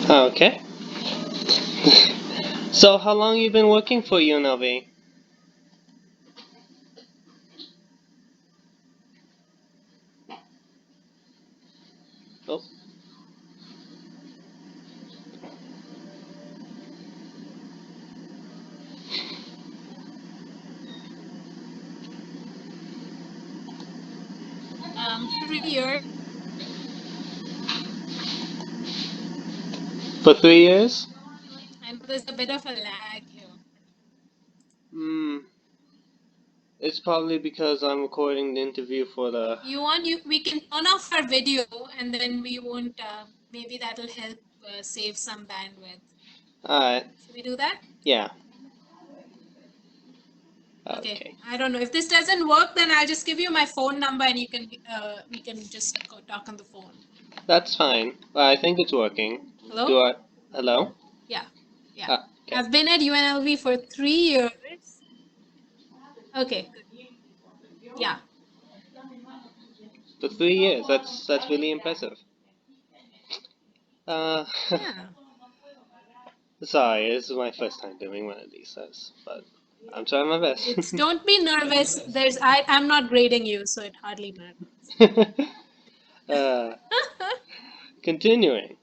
Okay. So how long you been working for UNLV? Oh, For 3 years. for 3 years? I know there's a bit of a lag here. Hmm. It's probably because I'm recording the interview for the. If you want, we can turn off our video and then we won't. Maybe that'll help save some bandwidth. Alright. Should we do that? Yeah. Okay. Okay. I don't know if this doesn't work. Then I'll just give you my phone number and you can we can just talk on the phone. That's fine. I think it's working. Do Hello? I? Hello? Yeah. Yeah. Okay. I've been at UNLV for 3 years. Okay. Good. Yeah. For 3 years. That's really impressive. Uh, Yeah. sorry, this is my first time doing one of these, but I'm trying my best. It's don't be nervous. I'm not grading you, so it hardly matters. uh, continuing.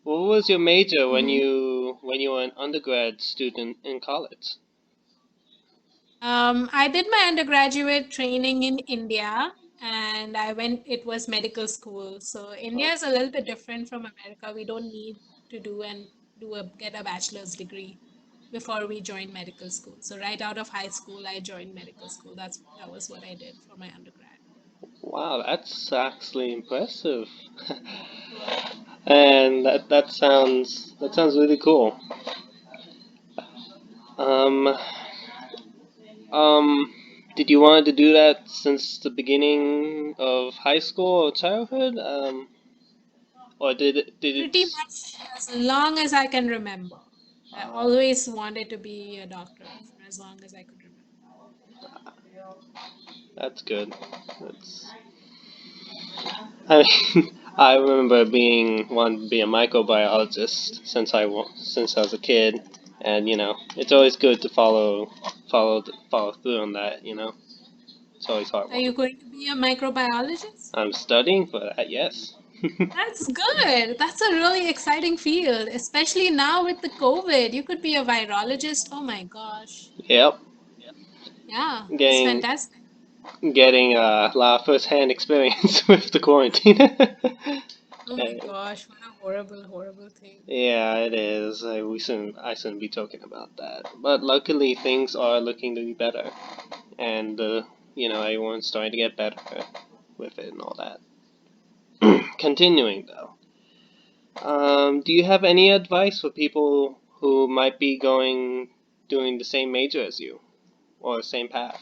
What was your major when Hmm. you were an undergrad student in college? I did my undergraduate training in India and it was medical school. So India Oh, is a little bit different from America. We don't need to get a bachelor's degree before we join medical school. So right out of high school, I joined medical school. That was what I did for my undergrad. wow, that's actually impressive. And that sounds really cool. Um, um, did you want to do that since the beginning of high school or childhood? Or did it? Pretty much as long as I can remember. I Uh, always wanted to be a doctor for as long as I could remember. that's good. That's. I mean, I remember wanting to be a microbiologist since I was a kid, and it's always good to follow through on that. It's always hard Are one. you going to be a microbiologist? I'm studying for that. Yes. That's good. That's a really exciting field, especially now with the COVID. You could be a virologist. Oh my gosh. Yep. Yeah, that's Getting fantastic. getting a lot of first-hand experience with the quarantine. Oh my gosh, what a horrible, horrible thing. Yeah, it is. I shouldn't be talking about that. But luckily, things are looking to be better, and everyone's starting to get better with it and all that. Continuing though, do you have any advice for people who might be doing the same major as you or the same path?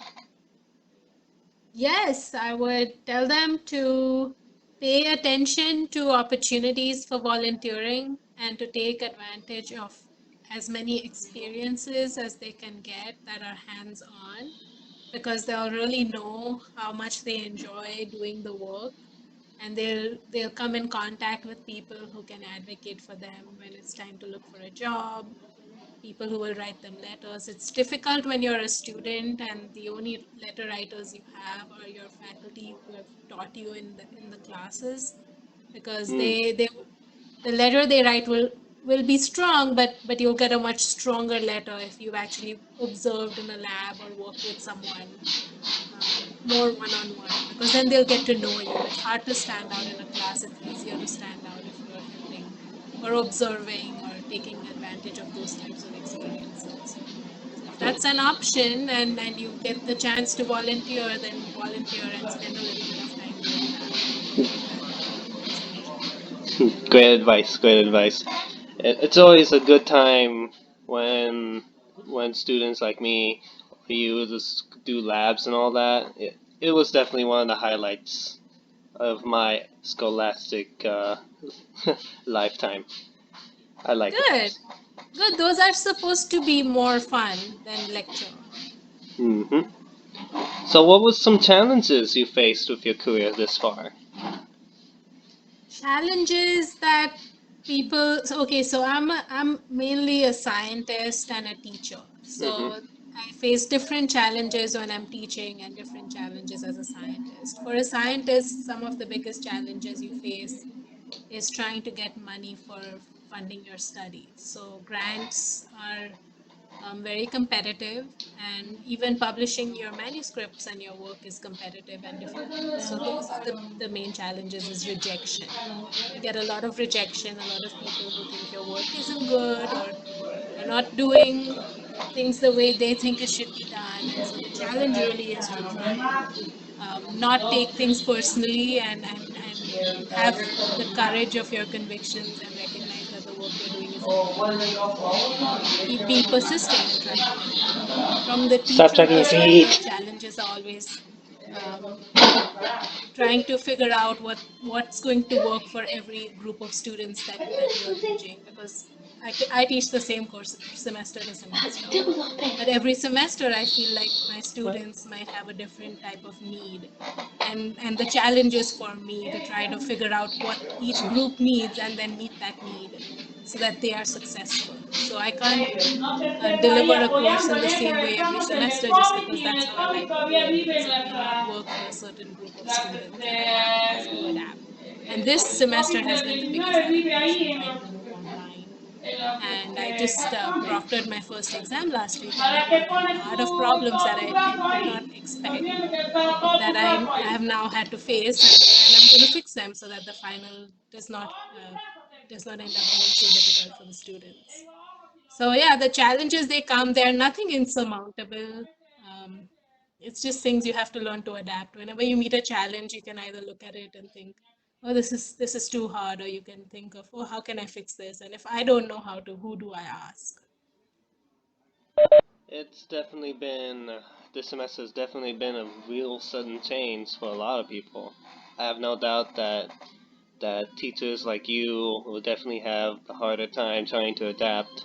Yes, I would tell them to pay attention to opportunities for volunteering and to take advantage of as many experiences as they can get that are hands on because they'll really know how much they enjoy doing the work and they'll come in contact with people who can advocate for them when it's time to look for a job, people who will write them letters. It's difficult when you're a student and the only letter writers you have are your faculty who have taught you in the classes because Hmm. the letter they write will be strong, but you'll get a much stronger letter if you've actually observed in a lab or worked with someone more one-on-one because then they'll get to know you. It's hard to stand out in a class. It's easier to stand out if you're helping or observing or taking advantage of those types of experiences. So if that's an option and you get the chance to volunteer, then volunteer and spend a little bit of time doing that. I think that's amazing. Great advice. Great advice. It's always a good time when students like me or you just do labs and all that. It was definitely one of the highlights of my scholastic lifetime. I like Good. labs. Good. Those are supposed to be more fun than lecture. hmm So, what was some challenges you faced with your career this far? Challenges that People, so okay, so I'm mainly a scientist and a teacher. Hmm. So I face different challenges when I'm teaching and different challenges as a scientist. For a scientist, some of the biggest challenges you face is trying to get money for funding your studies. So grants are very competitive, and even publishing your manuscripts and your work is competitive and difficult. So those are the main challenges, is rejection. You get a lot of rejection, a lot of people who think your work isn't good, or you're not doing things the way they think it should be done. And so the challenge really is to try and not take things personally, and have the courage of your convictions and recognize that the work you're doing isn't good, and keep being persistent and trying to get it done. From the Stop teacher dragging your perspective, feet. challenges are always um, trying to figure out what's going to work for every group of students that you're teaching, because I teach the same course semester to semester, but every semester I feel like my What? students might have a different type of need, and the challenge is for me to try to figure out what each group needs and then meet that need so that they are successful. So I can't deliver a course in the same way every semester just because that's how I like to do it, because it may not work for a certain group of students, and I have to adapt. And this semester has been the biggest adaptation, trying to move online. And I just proctored my first exam last week, and there were a lot of problems that I did not expect, that I have now had to face, and I'm going to fix them so that the final does not end up being so difficult for the students. So yeah, the challenges, they come. They're nothing insurmountable. Um, it's just things you have to learn to adapt. Whenever you meet a challenge, you can either look at it and think, "Oh, this is too hard," or you can think of, "Oh, how can I fix this?" And if I don't know how to, who do I ask? It's definitely been, this semester has definitely been a real sudden change for a lot of people. I have no doubt that teachers like you will definitely have the harder time trying to adapt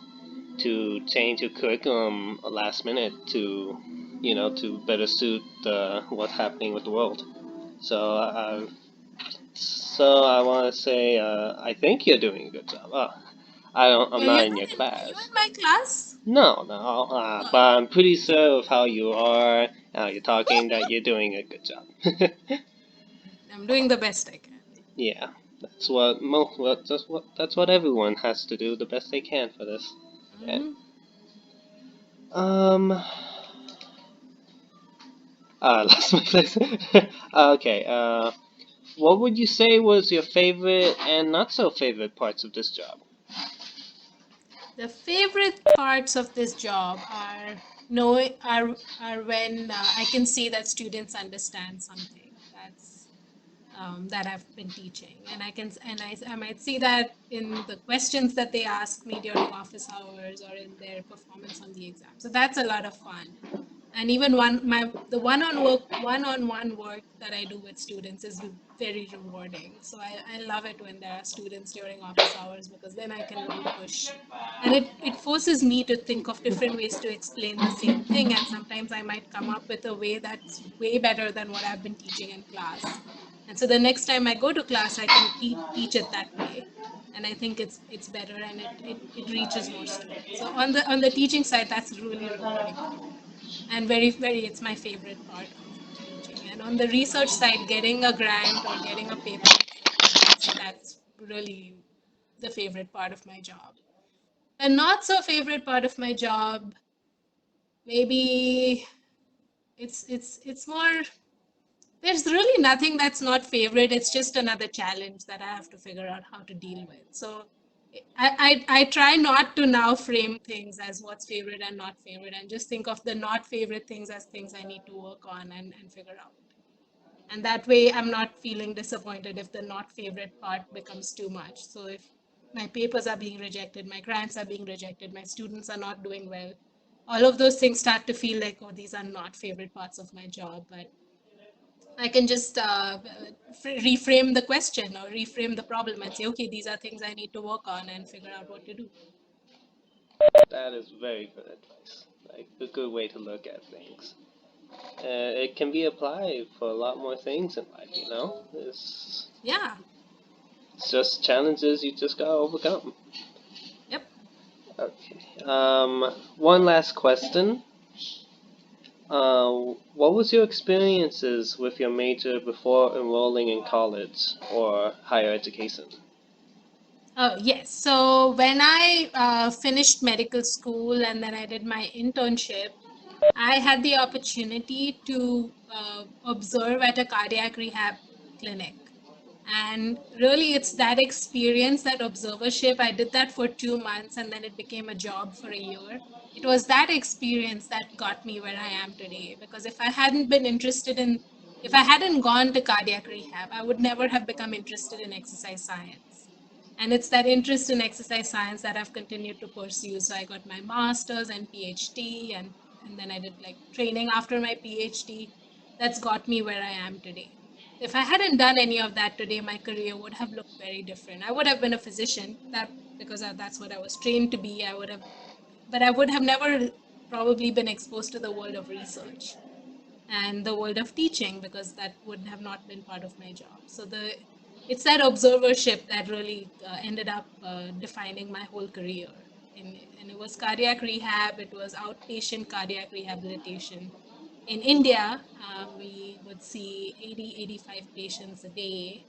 to change your curriculum last minute to, to better suit what's happening with the world. So, I want to say, I think you're doing a good job. I'm not in your Are you class. in my class? No, no, but Oh, I'm pretty sure of how you are, how you're talking, that you're doing a good job. I'm doing the best I can. Yeah, that's what everyone has to do the best they can for this. Yeah. Hmm. Um, I lost my place. Okay. What would you say was your favorite and not so favorite parts of this job? The favorite parts of this job are know are when I can see that students understand something that I've been teaching, and I might see that in the questions that they ask me during office hours or in their performance on the exam. So that's a lot of fun. And even the one-on-one work that I do with students is very rewarding. So I love it when there are students during office hours, because then I can really push, and it forces me to think of different ways to explain the same thing, and sometimes I might come up with a way that's way better than what I've been teaching in class. And so the next time I go to class, I can teach it that way, and I think it's better, and it reaches more students. So on the teaching side, that's really rewarding for me, and very it's my favorite part of teaching. And on the research side, getting a grant or getting a paper accepted, that's really the favorite part of my job. A not so favorite part of my job, maybe it's more, there's really nothing that's not favorite. It's just another challenge that I have to figure out how to deal with. So I try not to now frame things as what's favorite and not favorite, and just think of the not favorite things as things I need to work on and figure out. And that way I'm not feeling disappointed if the not favorite part becomes too much. So if my papers are being rejected, my grants are being rejected, my students are not doing well, all of those things start to feel like, oh, these are not favorite parts of my job. But I can just reframe the question or reframe the problem and say, okay, these are things I need to work on and figure out what to do. That is very good advice. Like a good way to look at things. It can be applied for a lot more things in life. It's Yeah. It's just challenges you just gotta overcome. Yep. Okay. One last question. What was your experiences with your major before enrolling in college or higher education? Oh, yes. So when I finished medical school and then I did my internship, I had the opportunity to observe at a cardiac rehab clinic. And really, it's that experience, that observership. I did that for 2 months and then it became a job for a year. It was that experience that got me where I am today. Because if I hadn't gone to cardiac rehab, I would never have become interested in exercise science. And it's that interest in exercise science that I've continued to pursue. So I got my master's and PhD, and then I did like training after my PhD. That's got me where I am today. If I hadn't done any of that today, my career would have looked very different. I would have been a physician, that's what I was trained to be. But I would have never probably been exposed to the world of research and the world of teaching because that would have not been part of my job. So it's that observership that really ended up defining my whole career. And it was cardiac rehab. It was outpatient cardiac rehabilitation. In India, we would see 80, 85 patients a day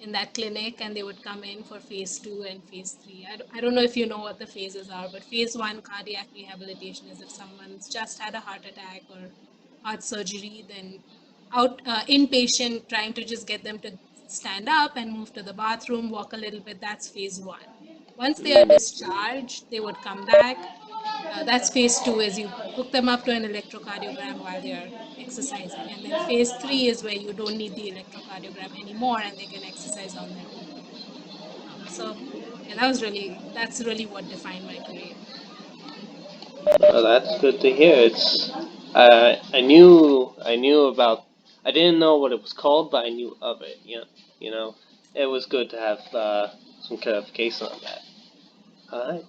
in that clinic, and they would come in for phase two and phase three. I don't know if you know what the phases are, but phase one cardiac rehabilitation is if someone's just had a heart attack or heart surgery, then inpatient, trying to just get them to stand up and move to the bathroom, walk a little bit. That's phase one. Once they are Mm. discharged, they would come back. That's phase two, is you hook them up to an electrocardiogram while they are exercising. And then phase three is where you don't need the electrocardiogram anymore and they can exercise on their own. So yeah, that's really what defined my career. Well, that's good to hear. I knew about. I didn't know what it was called, but I knew of it. You know, it was good to have some clarification on that. All right.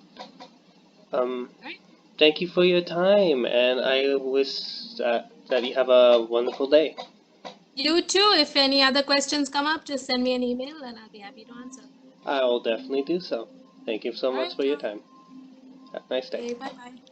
Um, All right. Thank you for your time, and I wish that you have a wonderful day. You too. If any other questions come up, just send me an email and I'll be happy to answer. I will definitely do so. Thank you so All much right, for your John. time. Have a nice day. Okay, bye bye.